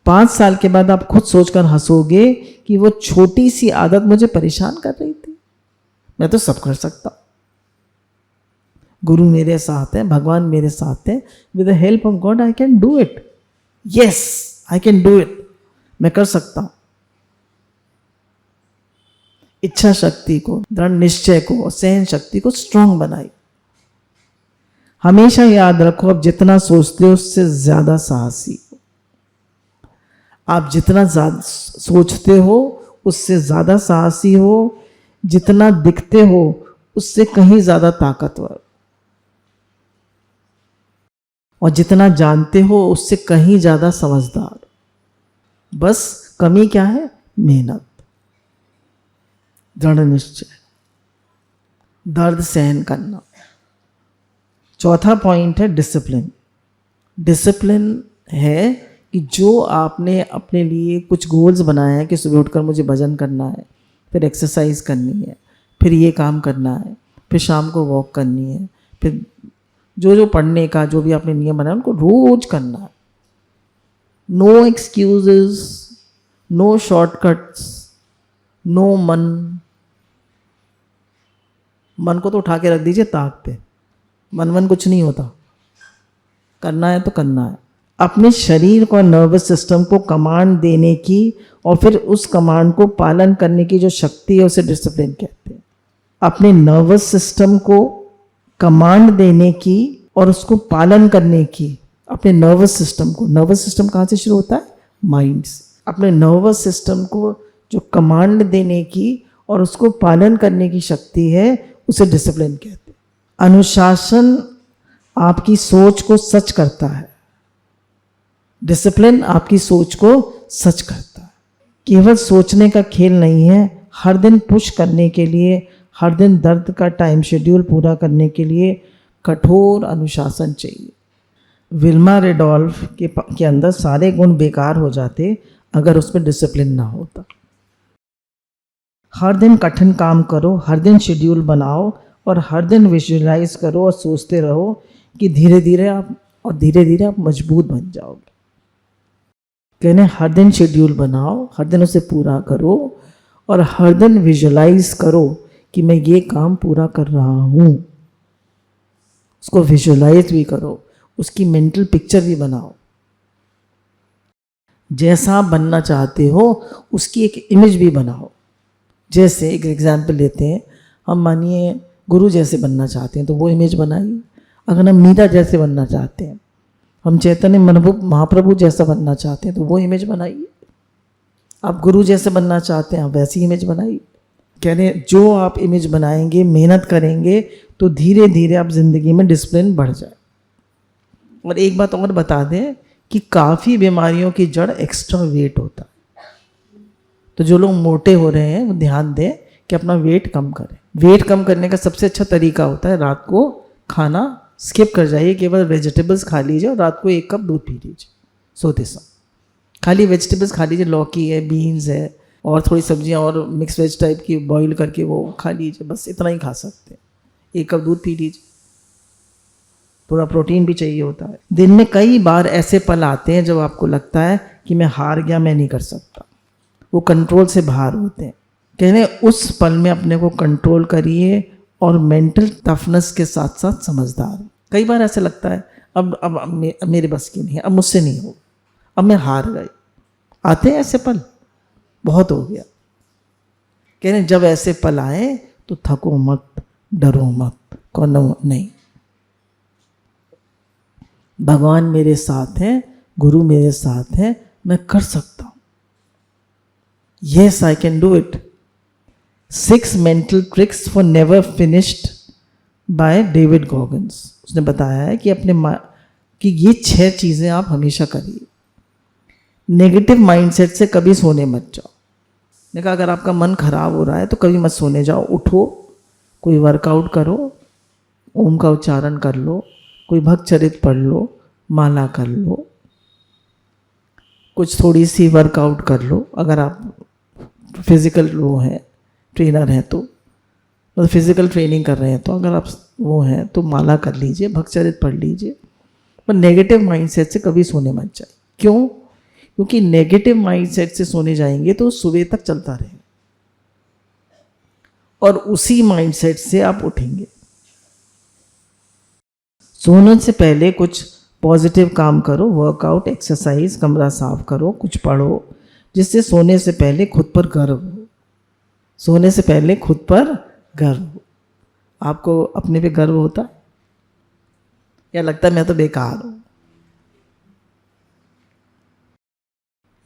5 साल के बाद आप खुद सोचकर हंसोगे कि वो छोटी सी आदत मुझे परेशान कर रही थी, मैं तो सब कर सकता। गुरु मेरे साथ है, भगवान मेरे साथ है, with the help of God I can do it. Yes I can do it, मैं कर सकता हूं। इच्छा शक्ति को, दृढ़ निश्चय को और सहन शक्ति को स्ट्रांग बनाई। हमेशा याद रखो, आप जितना सोचते हो उससे ज्यादा साहसी हो। आप जितना ज्यादा सोचते हो उससे ज़्यादा साहसी हो, जितना दिखते हो उससे कहीं ज़्यादा ताकतवर, और जितना जानते हो उससे कहीं ज़्यादा समझदार। बस कमी क्या है? मेहनत, दृढ़ निश्चय, दर्द सहन करना। चौथा पॉइंट है डिसिप्लिन। डिसिप्लिन है कि जो आपने अपने लिए कुछ गोल्स बनाए हैं कि सुबह उठकर मुझे भजन करना है, फिर एक्सरसाइज करनी है, फिर ये काम करना है, फिर शाम को वॉक करनी है, फिर जो जो पढ़ने का जो भी आपने नियम बनाया उनको रोज करना है। No excuses, no shortcuts, no मन को तो उठा के रख दीजिए ताक पे, मन कुछ नहीं होता, करना है तो करना है। अपने शरीर को, नर्वस सिस्टम को कमांड देने की और फिर उस कमांड को पालन करने की जो शक्ति है उसे डिसिप्लिन कहते हैं। अपने नर्वस सिस्टम को कमांड देने की और उसको पालन करने की, अपने नर्वस सिस्टम को, नर्वस सिस्टम कहाँ से शुरू होता है? माइंड से। अपने नर्वस सिस्टम को जो कमांड देने की और उसको पालन करने की शक्ति है उसे डिसिप्लिन कहते हैं। अनुशासन आपकी सोच को सच करता है, डिसिप्लिन आपकी सोच को सच करता है। केवल सोचने का खेल नहीं है, हर दिन पुश करने के लिए, हर दिन दर्द का टाइम शेड्यूल पूरा करने के लिए कठोर अनुशासन चाहिए। विल्मा रेडोल्फ के अंदर सारे गुण बेकार हो जाते अगर उसमें डिसिप्लिन ना होता। हर दिन कठिन काम करो, हर दिन शेड्यूल बनाओ और हर दिन विजुअलाइज करो और सोचते रहो कि धीरे धीरे आप मजबूत बन जाओगे। कहने हर दिन शेड्यूल बनाओ, हर दिन उसे पूरा करो और हर दिन विजुअलाइज करो कि मैं ये काम पूरा कर रहा हूँ। उसको विजुअलाइज भी करो, उसकी मेंटल पिक्चर भी बनाओ। जैसा आप बनना चाहते हो उसकी एक इमेज भी बनाओ। जैसे एक एग्जाम्पल लेते हैं, हम मानिए गुरु जैसे बनना चाहते हैं तो वो इमेज बनाइए। अगर हम मीरा जैसे बनना चाहते हैं, हम चैतन्य महाप्रभु जैसा बनना चाहते हैं तो वो इमेज बनाइए। आप गुरु जैसे बनना चाहते हैं आप वैसी इमेज बनाइए। कह रहे हैं जो आप इमेज बनाएंगे, मेहनत करेंगे तो धीरे धीरे आप जिंदगी में डिसिप्लिन बढ़ जाए। और एक बात और बता दें कि काफ़ी बीमारियों की जड़ एक्स्ट्रा वेट होता है। तो जो लोग मोटे हो रहे हैं वो ध्यान दें कि अपना वेट कम करें। वेट कम करने का सबसे अच्छा तरीका होता है रात को खाना स्किप कर जाइए, केवल वेजिटेबल्स खा लीजिए और रात को 1 कप दूध पी लीजिए सोते समय। खाली वेजिटेबल्स खा लीजिए, लौकी है, बीन्स है और थोड़ी सब्जियां और मिक्स वेज टाइप की बॉईल करके वो खा लीजिए, बस इतना ही खा सकते हैं। 1 कप दूध पी लीजिए, थोड़ा प्रोटीन भी चाहिए होता है। दिन में कई बार ऐसे पल आते हैं जब आपको लगता है कि मैं हार गया, मैं नहीं कर सकता, वो कंट्रोल से बाहर होते हैं। कहने उस पल में अपने को कंट्रोल करिए और मेंटल टफनेस के साथ साथ समझदार। कई बार ऐसे लगता है अब मेरे बस की नहीं है, अब मुझसे नहीं हो, अब मैं हार गई। आते हैं ऐसे पल, बहुत हो गया। कहने जब ऐसे पल आए तो थको मत, डरो मत, कोनो नहीं, भगवान मेरे साथ हैं, गुरु मेरे साथ हैं, मैं कर सकता हूं। Yes I can do it. 6 mental tricks for never finished by David Goggins. उसने बताया है कि कि ये 6 चीज़ें आप हमेशा करिए। नेगेटिव माइंडसेट से कभी सोने मत जाओ। मैंने कहा अगर आपका मन खराब हो रहा है तो कभी मत सोने जाओ, उठो, कोई वर्कआउट करो, ओम का उच्चारण कर लो, कोई भक्त चरित पढ़ लो, माला कर लो, कुछ थोड़ी सी वर्कआउट कर लो। अगर आप फिजिकल वो हैं, ट्रेनर हैं तो मतलब फिजिकल ट्रेनिंग कर रहे हैं तो अगर आप वो हैं तो माला कर लीजिए, भक्त चरित पढ़ लीजिए। पर नेगेटिव माइंडसेट से कभी सोने मत जाए। क्यों? क्योंकि नेगेटिव माइंडसेट से सोने जाएंगे तो सुबह तक चलता रहेगा और उसी माइंडसेट से आप उठेंगे। सोने से पहले कुछ पॉजिटिव काम करो, वर्कआउट, एक्सरसाइज, कमरा साफ करो, कुछ पढ़ो, जिससे सोने से पहले खुद पर गर्व हो। सोने से पहले खुद पर गर्व हो। आपको अपने पे गर्व होता है या लगता है मैं तो बेकार हूं?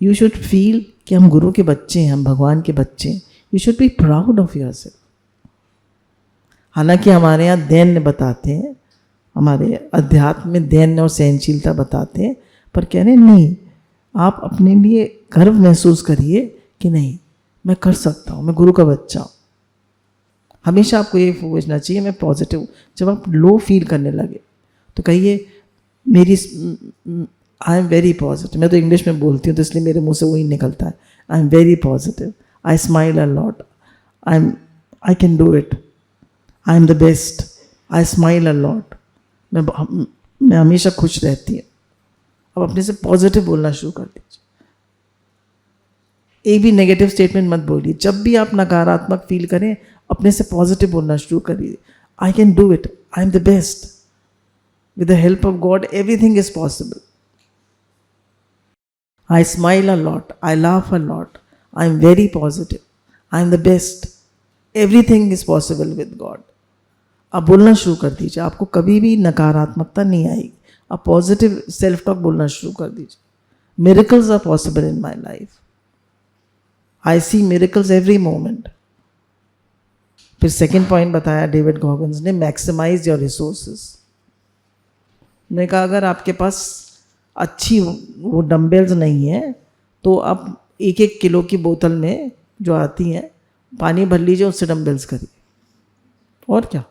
यू शुड फील कि हम गुरु के बच्चे हैं, हम भगवान के बच्चे हैं. You should be proud of your self. हालांकि हमारे यहाँ दैन्य बताते हैं, हमारे अध्यात्म में दैन्य और सहनशीलता बताते हैं, पर कह रहे नहीं, आप अपने लिए गर्व महसूस करिए कि नहीं, मैं कर सकता हूँ, मैं गुरु का बच्चा हूँ. हमेशा आपको ये सोचना चाहिए मैं पॉजिटिव. जब आप लो फील करने लगे तो कहिए मेरी आई एम वेरी पॉजिटिव. मैं तो इंग्लिश में बोलती हूँ तो इसलिए मेरे मुंह से वही निकलता है. I am very positive, I smile a lot, I can do it, I am the best, I smile a lot. मैं हमेशा खुश रहती हूँ. अब अपने से पॉजिटिव बोलना शुरू कर दीजिए. एक भी नेगेटिव स्टेटमेंट मत बोलिए. जब भी आप नकारात्मक फील करें अपने से पॉजिटिव बोलना शुरू करिए. I can do it, I am the best, with the help of God everything is possible. I smile a lot, I laugh a lot, I am very positive, I am the best, everything is possible with God. आप बोलना शुरू कर दीजिए. आपको कभी भी नकारात्मकता नहीं आएगी. आप पॉजिटिव सेल्फ टॉक बोलना शुरू कर दीजिए. Miracles are possible in my life. I see miracles every moment. फिर सेकेंड पॉइंट बताया डेविड गॉगिन्स ने, मैक्सिमाइज योर रिसोर्सेज. उन्होंने कहा अगर आपके पास अच्छी वो डम्बेल्स नहीं है तो आप 1-1 किलो की बोतल में जो आती हैं पानी भर लीजिए, उससे डम्बेल्स करिए. और क्या,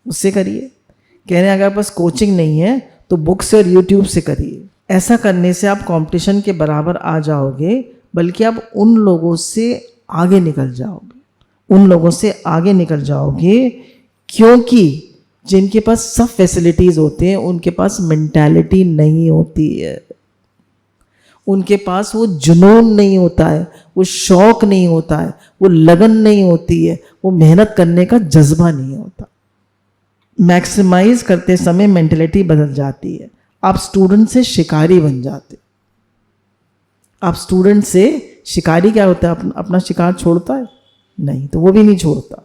उससे करिए. कह रहे हैं अगर पास कोचिंग नहीं है तो बुक से और यूट्यूब से करिए. ऐसा करने से आप कंपटीशन के बराबर आ जाओगे, बल्कि आप उन लोगों से आगे निकल जाओगे. उन लोगों से आगे निकल जाओगे क्योंकि जिनके पास सब फैसिलिटीज़ होते हैं उनके पास मेंटालिटी नहीं होती है. उनके पास वो जुनून नहीं होता है, वो शौक नहीं होता है, वो लगन नहीं होती है, वो मेहनत करने का जज्बा नहीं होता. मैक्सिमाइज करते समय मेंटलिटी बदल जाती है. आप स्टूडेंट से शिकारी बन जाते. आप स्टूडेंट से शिकारी क्या होता है, अपना शिकार छोड़ता है? नहीं, तो वो भी नहीं छोड़ता.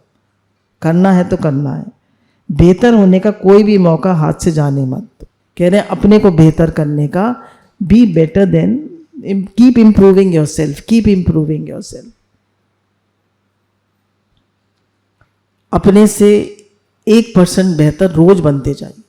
करना है तो करना है. बेहतर होने का कोई भी मौका हाथ से जाने मत. कह रहे हैं अपने को बेहतर करने का, be better than, keep improving your self, keep improving your self. अपने से 1% बेहतर रोज बनते जाइए.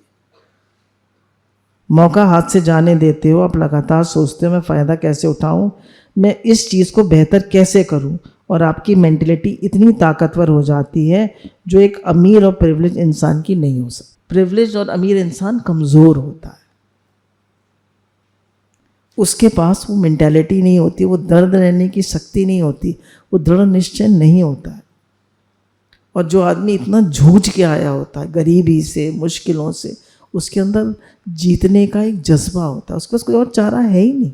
मौका हाथ से जाने देते हो, आप लगातार सोचते हो मैं फ़ायदा कैसे उठाऊं, मैं इस चीज़ को बेहतर कैसे करूं, और आपकी मेंटलिटी इतनी ताकतवर हो जाती है जो एक अमीर और प्रिविलेज इंसान की नहीं हो सकती. प्रिविलेज और अमीर इंसान कमज़ोर होता है. उसके पास वो मेंटालिटी नहीं होती, वो दर्द रहने की शक्ति नहीं होती, वो दृढ़ निश्चय नहीं होता है. और जो आदमी इतना जूझ के आया होता है गरीबी से, मुश्किलों से, उसके अंदर जीतने का एक जज्बा होता है. उसके पास कोई और चारा है ही नहीं.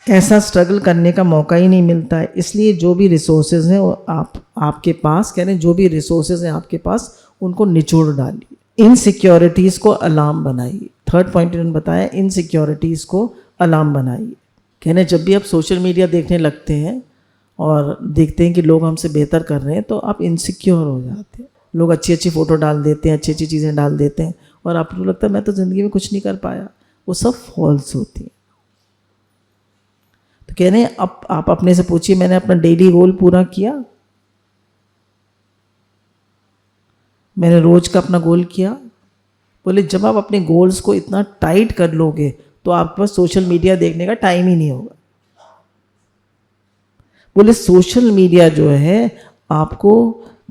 ऐसा स्ट्रगल करने का मौका ही नहीं मिलता है. इसलिए जो भी रिसोर्सेज हैं वो आपके पास, कह रहे हैं जो भी रिसोर्सेज हैं आपके पास, उनको निचोड़ डालिए. इनसिक्योरिटीज़ को अलार्म बनाइए. थर्ड पॉइंट इन्होंने बताया, इनसिक्योरिटीज़ को अलार्म बनाइए. कह रहे हैं जब भी आप सोशल मीडिया देखने लगते हैं और देखते हैं कि लोग हमसे बेहतर कर रहे हैं तो आप इनसिक्योर हो जाते हैं. लोग अच्छी अच्छी फ़ोटो डाल देते हैं, अच्छी अच्छी चीज़ें डाल देते हैं, और आपको लगता है मैं तो ज़िंदगी में कुछ नहीं कर पाया. वो सब फॉल्स होती है. तो कह रहे हैं अब आप अपने से पूछिए, मैंने अपना डेली गोल पूरा किया? मैंने रोज का अपना गोल किया? बोले जब आप अपने गोल्स को इतना टाइट कर लोगे तो आपके पास सोशल मीडिया देखने का टाइम ही नहीं होगा. बोले सोशल मीडिया जो है आपको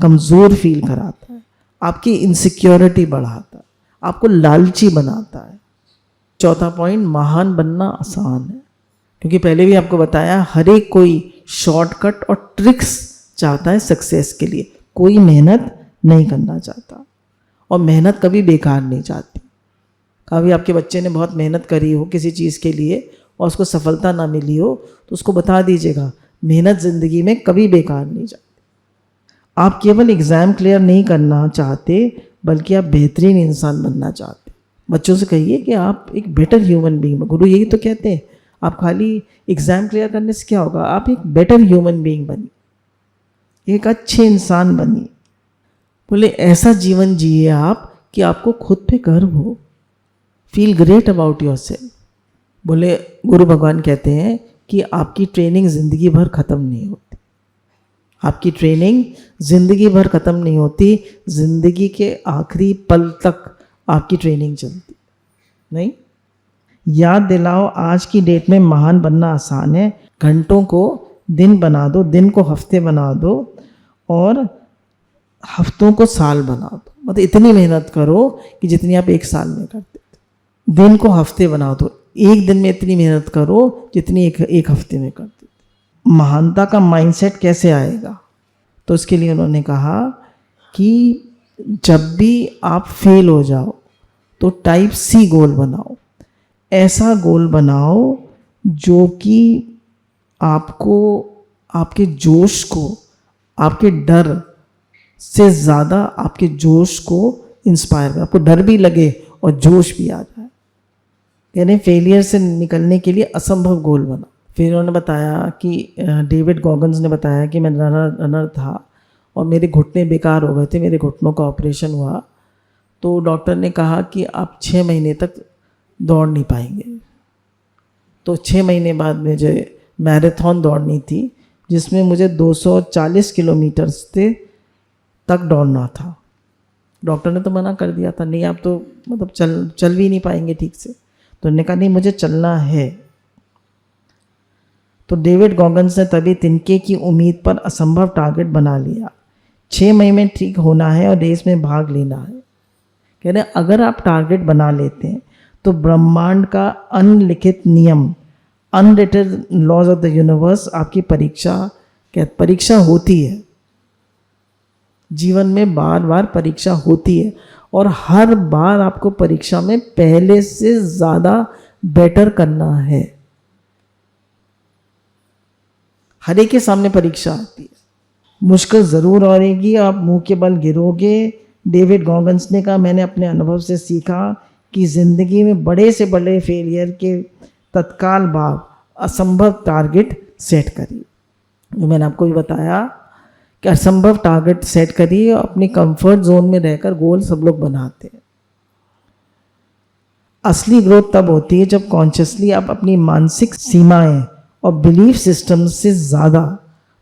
कमज़ोर फील कराता है, आपकी इनसिक्योरिटी बढ़ाता है, आपको लालची बनाता है. चौथा पॉइंट, महान बनना आसान है. क्योंकि पहले भी आपको बताया हर एक कोई शॉर्टकट और ट्रिक्स चाहता है सक्सेस के लिए. कोई मेहनत नहीं करना चाहता, और मेहनत कभी बेकार नहीं जाती. कभी आपके बच्चे ने बहुत मेहनत करी हो किसी चीज़ के लिए और उसको सफलता ना मिली हो तो उसको बता दीजिएगा मेहनत ज़िंदगी में कभी बेकार नहीं जाती. आप केवल एग्ज़ाम क्लियर नहीं करना चाहते बल्कि आप बेहतरीन इंसान बनना चाहते. बच्चों से कहिए कि आप एक बेटर ह्यूमन बीइंग. गुरु यही तो कहते हैं, आप खाली एग्ज़ाम क्लियर करने से क्या होगा, आप एक बेटर ह्यूमन बीइंग बनिए, एक अच्छे इंसान बनिए. बोले ऐसा जीवन जिए आप कि आपको खुद पे गर्व हो. Feel great about your self. बोले गुरु भगवान कहते हैं कि आपकी ट्रेनिंग ज़िंदगी भर ख़त्म नहीं होती, आपकी ट्रेनिंग ज़िंदगी भर ख़त्म नहीं होती, ज़िंदगी के आखिरी पल तक आपकी ट्रेनिंग चलती नहीं। याद दिलाओ, आज की डेट में महान बनना आसान है। घंटों को दिन बना दो, दिन को हफ्ते बना दो और हफ्तों को साल बना दो। मतलब इतनी मेहनत करो कि जितनी आप एक साल में करते थे। दिन को हफ्ते बना दो, एक दिन में इतनी मेहनत करो जितनी एक हफ्ते में करते थे। महानता का माइंडसेट कैसे आएगा? तो इसके लिए उन्होंने कहा कि जब भी आप फेल हो जाओ तो टाइप सी गोल बनाओ। ऐसा गोल बनाओ जो कि आपको, आपके जोश को, आपके डर से ज़्यादा आपके जोश को इंस्पायर करे, आपको डर भी लगे और जोश भी आ जाए। यानी फेलियर से निकलने के लिए असंभव गोल बना। फिर उन्होंने बताया कि डेविड गॉगन्स ने बताया कि मैं रनर था और मेरे घुटने बेकार हो गए थे, मेरे घुटनों का ऑपरेशन हुआ। तो डॉक्टर ने कहा कि आप 6 महीने तक दौड़ नहीं पाएंगे। तो 6 महीने बाद मुझे मैराथन दौड़नी थी जिसमें मुझे 240 किलोमीटर तक दौड़ना था। डॉक्टर ने तो मना कर दिया था, नहीं आप तो मतलब चल भी नहीं पाएंगे ठीक से। तो उन्होंने कहा नहीं मुझे चलना है। तो डेविड गॉगन्स ने तभी तिनके की उम्मीद पर असंभव टारगेट बना लिया। 6 महीने में ठीक होना है और रेस में भाग लेना है। कह रहे अगर आप टारगेट बना लेते हैं तो ब्रह्मांड का अनलिखित नियम, अनरिटेड लॉज ऑफ द यूनिवर्स आपकी परीक्षा होती है। जीवन में बार बार परीक्षा होती है और हर बार आपको परीक्षा में पहले से ज़्यादा बेटर करना है। हर एक के सामने परीक्षा आती है, मुश्किल ज़रूर आएगी, आप मुंह के बल गिरोगे। डेविड गॉगन्स ने कहा मैंने अपने अनुभव से सीखा कि ज़िंदगी में बड़े से बड़े फेलियर के तत्काल बाद असंभव टारगेट सेट करिए। जो मैंने आपको भी बताया कि असंभव टारगेट सेट करिए। अपनी कंफर्ट जोन में रहकर गोल सब लोग बनाते हैं। असली ग्रोथ तब होती है जब कॉन्शियसली आप अपनी मानसिक सीमाएं और बिलीफ सिस्टम से ज़्यादा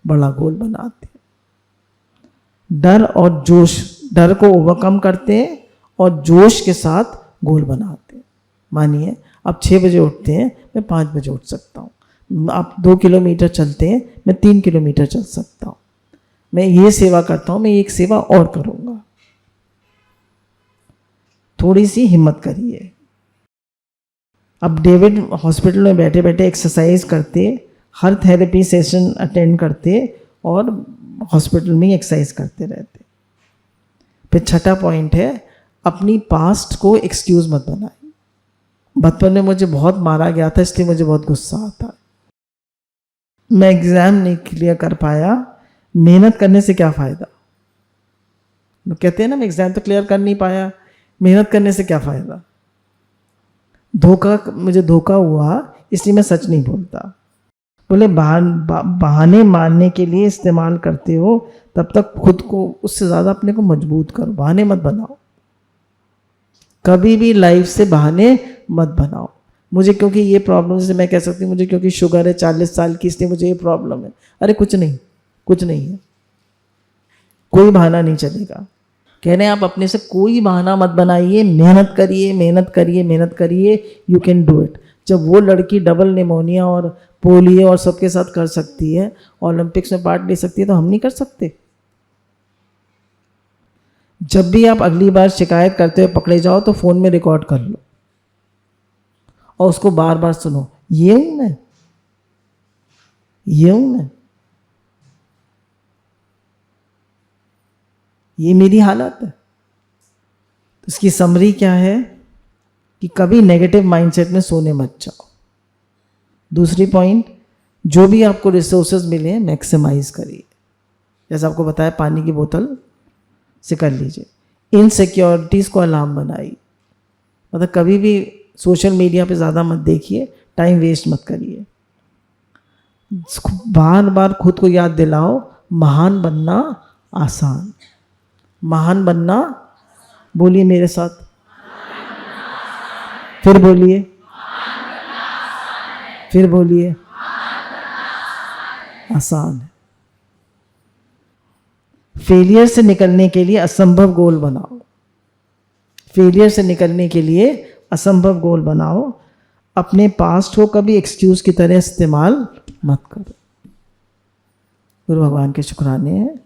बड़ा गोल बनाते हैं। डर और जोश, डर को ओवरकम करते हैं और जोश के साथ गोल बनाते हैं। मानिए आप 6 बजे उठते हैं, मैं 5 बजे उठ सकता हूँ। आप 2 किलोमीटर चलते हैं, मैं 3 किलोमीटर चल सकता हूँ। मैं ये सेवा करता हूँ, मैं एक सेवा और करूँगा। थोड़ी सी हिम्मत करिए। अब डेविड हॉस्पिटल में बैठे बैठे एक्सरसाइज करते, हर थेरेपी सेशन अटेंड करते और हॉस्पिटल में एक्सरसाइज करते रहते। फिर 6ठा पॉइंट है, अपनी पास्ट को एक्सक्यूज मत बनाए। बचपन में मुझे बहुत मारा गया था इसलिए मुझे बहुत गुस्सा आता है। मैं एग्ज़ाम नहीं क्लियर कर पाया, मेहनत करने से क्या फ़ायदा। लोग कहते हैं ना मैं एग्ज़ाम तो क्लियर कर नहीं पाया, मेहनत करने से क्या फ़ायदा। मुझे धोखा हुआ इसलिए मैं सच नहीं बोलता। बोले बहाने मारने के लिए इस्तेमाल करते हो, तब तक खुद को उससे ज़्यादा अपने को मजबूत करो। बहाने मत बनाओ, कभी भी लाइफ से बहाने मत बनाओ। मुझे क्योंकि ये प्रॉब्लम, जैसे मैं कह सकती हूँ मुझे क्योंकि शुगर है 40 साल की इसलिए मुझे ये प्रॉब्लम है। अरे कुछ नहीं, कुछ नहीं है, कोई बहाना नहीं चलेगा। कह रहे हैं आप अपने से कोई बहाना मत बनाइए, मेहनत करिए, मेहनत करिए, मेहनत करिए, यू कैन डू इट। जब वो लड़की डबल निमोनिया और पोलियो और सबके साथ कर सकती है, ओलंपिक्स में पार्ट ले सकती है, तो हम नहीं कर सकते। जब भी आप अगली बार शिकायत करते हुए पकड़े जाओ तो फ़ोन में रिकॉर्ड कर लो और उसको बार बार सुनो। ये हूं मैं, ये हूं मैं, ये मेरी हालत है। तो इसकी समरी क्या है कि कभी नेगेटिव माइंडसेट में सोने मत जाओ। दूसरी पॉइंट, जो भी आपको रिसोर्सेज मिले मैक्सिमाइज करिए। जैसे आपको बताया पानी की बोतल से कर लीजिए। इनसिक्योरिटीज़ को अलार्म बनाइए। मतलब कभी भी सोशल मीडिया पे ज़्यादा मत देखिए, टाइम वेस्ट मत करिए। बार बार खुद को याद दिलाओ, महान बनना आसान। महान बनना, बोलिए मेरे साथ, फिर बोलिए, फिर बोलिए, आसान है। फेलियर से निकलने के लिए असंभव गोल बनाओ। फेलियर से निकलने के लिए असंभव गोल बनाओ। अपने पास्ट को कभी एक्सक्यूज की तरह इस्तेमाल मत करो। गुरु भगवान के शुक्राने हैं।